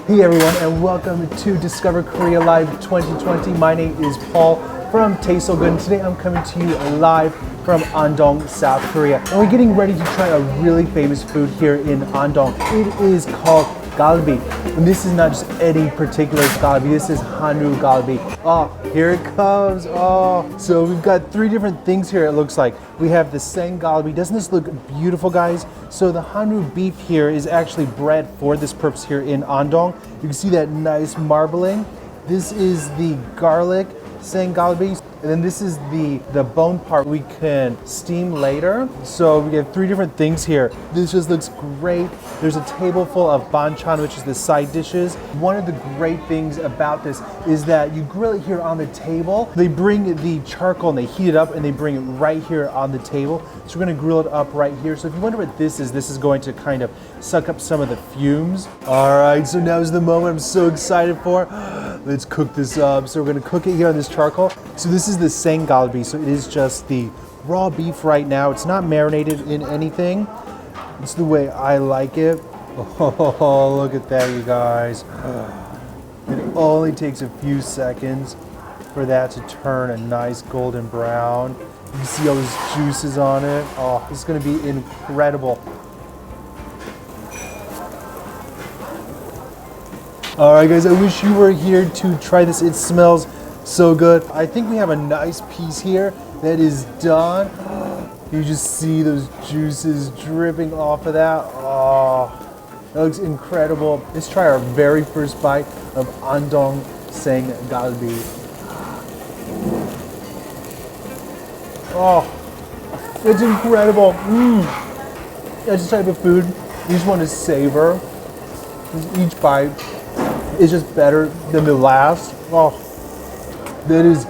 Hey everyone, and welcome to Discover Korea Live 2020. My name is Paul from Seoul Good, and today I'm coming to you live from Andong, South Korea. And we're getting ready to try a really famous food here in Andong. It is called galbi. And this is not just any particular galbi, this is Hanu galbi. Oh, here it comes. Oh, so we've got three different things here, it looks like. We have the seng galbi. Doesn't this look beautiful, guys? So the Hanu beef here is actually bred for this purpose here in Andong. You can see that nice marbling. This is the garlic seng galbi. And then this is the bone part we can steam later. So we have three different things here. This just looks great. There's a table full of banchan, which is the side dishes. One of the great things about this is that you grill it here on the table. They bring the charcoal and they heat it up and they bring it right here on the table. So we're gonna grill it up right here. So if you wonder what this is going to kind of suck up some of the fumes. All right, so now is the moment I'm so excited for. Let's cook this up. So we're gonna cook it here on this charcoal. So this is the seng galbi, so it is just the raw beef right now. It's not marinated in anything. It's the way I like it. Oh, look at that, you guys. It only takes a few seconds for that to turn a nice golden brown. You can see all those juices on it. Oh, it's gonna be incredible. All right, guys, I wish you were here to try this. It smells so good. I think we have a nice piece here that is done. You just see those juices dripping off of that. Oh, that looks incredible. Let's try our very first bite of Andong seng galbi. Oh, it's incredible. That's the type of food you just want to savor. Each bite is just better than the last. Oh, that is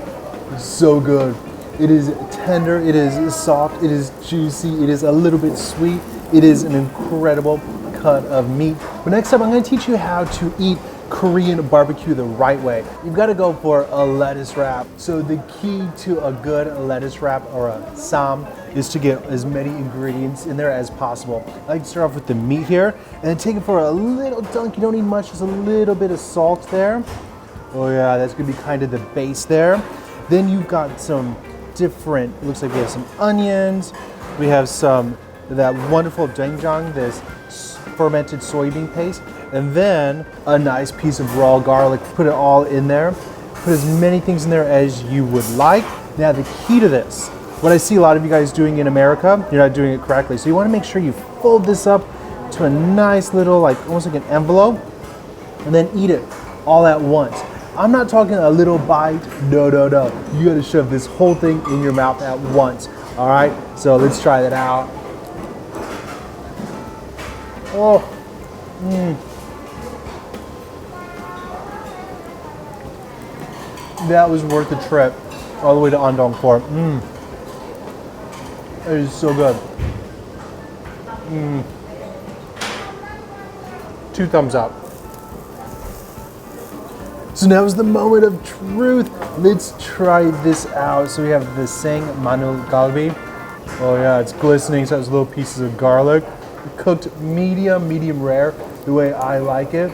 so good. It is tender, it is soft, it is juicy, it is a little bit sweet. It is an incredible cut of meat. But next up, I'm gonna teach you how to eat Korean barbecue the right way. You've gotta go for a lettuce wrap. So the key to a good lettuce wrap or a sam is to get as many ingredients in there as possible. I like to start off with the meat here and then take it for a little dunk. You don't need much, just a little bit of salt there. Oh yeah, that's gonna be kind of the base there. Then you've got some different, it looks like we have some onions. We have some, that wonderful doenjang, this fermented soybean paste. And then a nice piece of raw garlic. Put it all in there. Put as many things in there as you would like. Now the key to this, what I see a lot of you guys doing in America, you're not doing it correctly. So you wanna make sure you fold this up to a nice little, like almost like an envelope, and then eat it all at once. I'm not talking a little bite, no. You gotta shove this whole thing in your mouth at once, all right? So let's try that out. Oh, That was worth the trip all the way to Andong for. It is so good. 2 thumbs up. So now is the moment of truth. Let's try this out. So we have the seng manu galbi. Oh yeah, it's glistening. So it has little pieces of garlic. Cooked medium rare, the way I like it.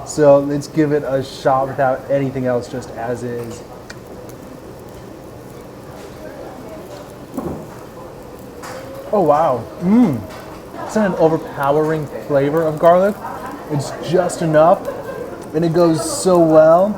So let's give it a shot without anything else, just as is. Oh wow. It's not an overpowering flavor of garlic. It's just enough. And it goes so well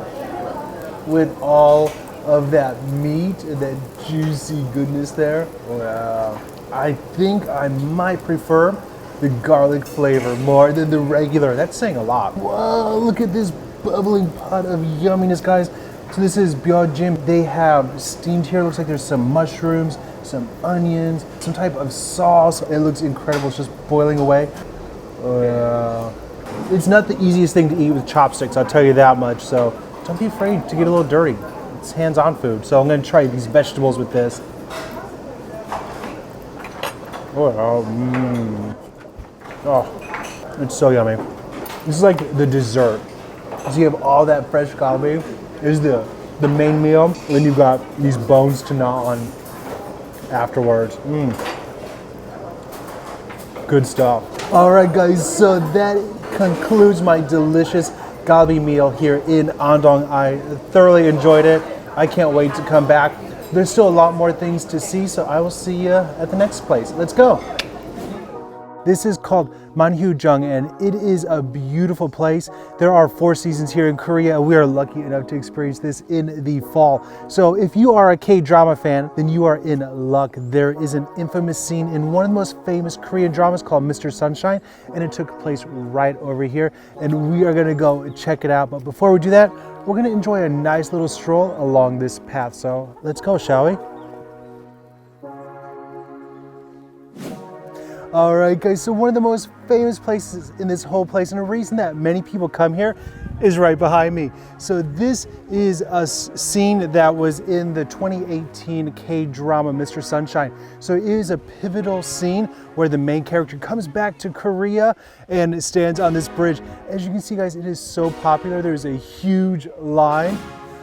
with all of that meat and that juicy goodness there. Wow. I think I might prefer the garlic flavor more than the regular. That's saying a lot. Whoa, look at this bubbling pot of yumminess, guys. So this is byeojjim. They have steamed here. Looks like there's some mushrooms, some onions, some type of sauce. It looks incredible. It's just boiling away. Oh yeah. It's not the easiest thing to eat with chopsticks, I'll tell you that much, so don't be afraid to get a little dirty. It's hands-on food, so I'm gonna try these vegetables with this. Oh, it's so yummy. This is like the dessert. So you have all that fresh galbi. Is the main meal, and then you've got these bones to gnaw on afterwards. Good stuff. All right, guys, so that concludes my delicious galbi meal here in Andong. I thoroughly enjoyed it. I can't wait to come back. There's still a lot more things to see, so I will see you at the next place. Let's go. This is called Manhyujung, and it is a beautiful place. There are 4 seasons here in Korea, and we are lucky enough to experience this in the fall. So if you are a K-drama fan, then you are in luck. There is an infamous scene in one of the most famous Korean dramas called Mr. Sunshine, and it took place right over here, and we are gonna go check it out. But before we do that, we're gonna enjoy a nice little stroll along this path. So let's go, shall we? All right, guys, so one of the most famous places in this whole place, and a reason that many people come here, is right behind me. So this is a scene that was in the 2018 K-drama Mr. Sunshine. So it is a pivotal scene where the main character comes back to Korea and stands on this bridge. As you can see, guys, it is so popular. There's a huge line.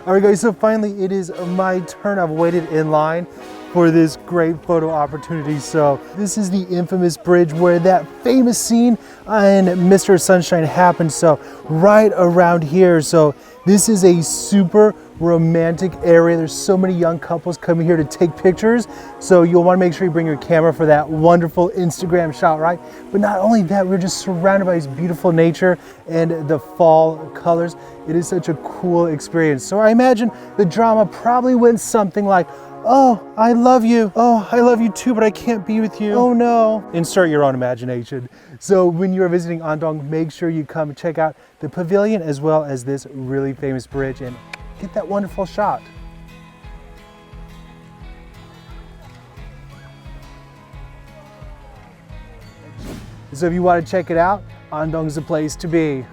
All right, guys, so finally it is my turn. I've waited in line for this great photo opportunity. So this is the infamous bridge where that famous scene in Mr. Sunshine happened. So right around here. So this is a super romantic area. There's so many young couples coming here to take pictures. So you'll want to make sure you bring your camera for that wonderful Instagram shot, right? But not only that, we're just surrounded by this beautiful nature and the fall colors. It is such a cool experience. So I imagine the drama probably went something like, "Oh, I love you. Oh, I love you too, but I can't be with you. Oh no." Insert your own imagination. So when you're visiting Andong, make sure you come check out the pavilion as well as this really famous bridge and get that wonderful shot. So if you want to check it out, Andong's the place to be.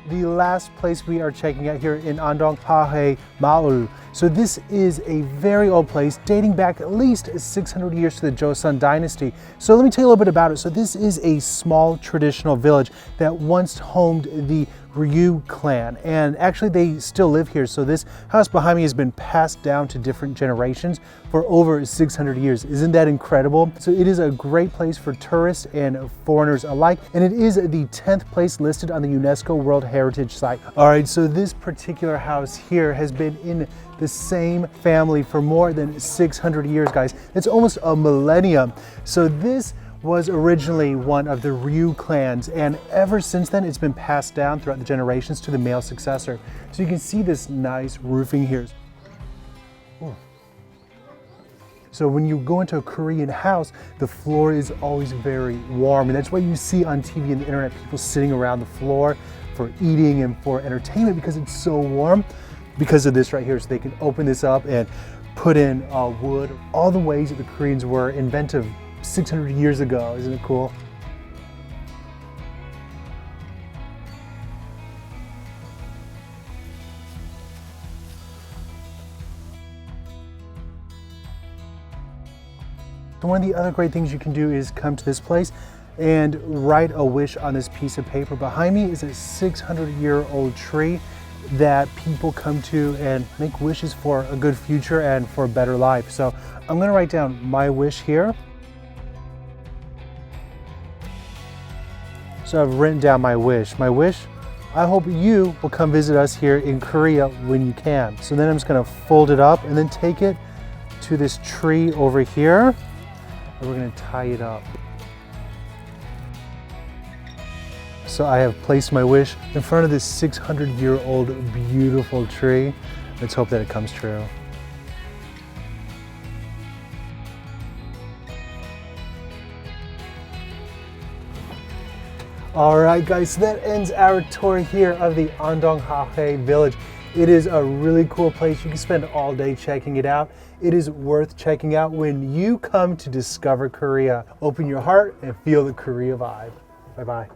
The last place we are checking out here in Andong Hahwe Village. So this is a very old place dating back at least 600 years to the Joseon dynasty. So let me tell you a little bit about it. So this is a small traditional village that once homed the Ryu clan, and actually they still live here. So this house behind me has been passed down to different generations for over 600 years. Isn't that incredible? So it is a great place for tourists and foreigners alike, and it is the 10th place listed on the UNESCO World Heritage Site. All right, so this particular house here has been in the same family for more than 600 years, guys. It's almost a millennium. So this was originally one of the Ryu clans, and ever since then it's been passed down throughout the generations to the male successor. So you can see this nice roofing here. Ooh. So when you go into a Korean house, the floor is always very warm, and that's why you see on TV and the internet people sitting around the floor for eating and for entertainment, because it's so warm. Because of this right here, so they can open this up and put in wood. All the ways that the Koreans were inventive 600 years ago. Isn't it cool? So one of the other great things you can do is come to this place and write a wish on this piece of paper. Behind me is a 600-year-old tree that people come to and make wishes for a good future and for a better life. So I'm gonna write down my wish here. So I've written down my wish. My wish, I hope you will come visit us here in Korea when you can. So then I'm just gonna fold it up and then take it to this tree over here, and we're gonna tie it up. So I have placed my wish in front of this 600-year-old beautiful tree. Let's hope that it comes true. All right, guys, so that ends our tour here of the Andong Hahwe Village. It is a really cool place. You can spend all day checking it out. It is worth checking out when you come to discover Korea. Open your heart and feel the Korea vibe. Bye-bye.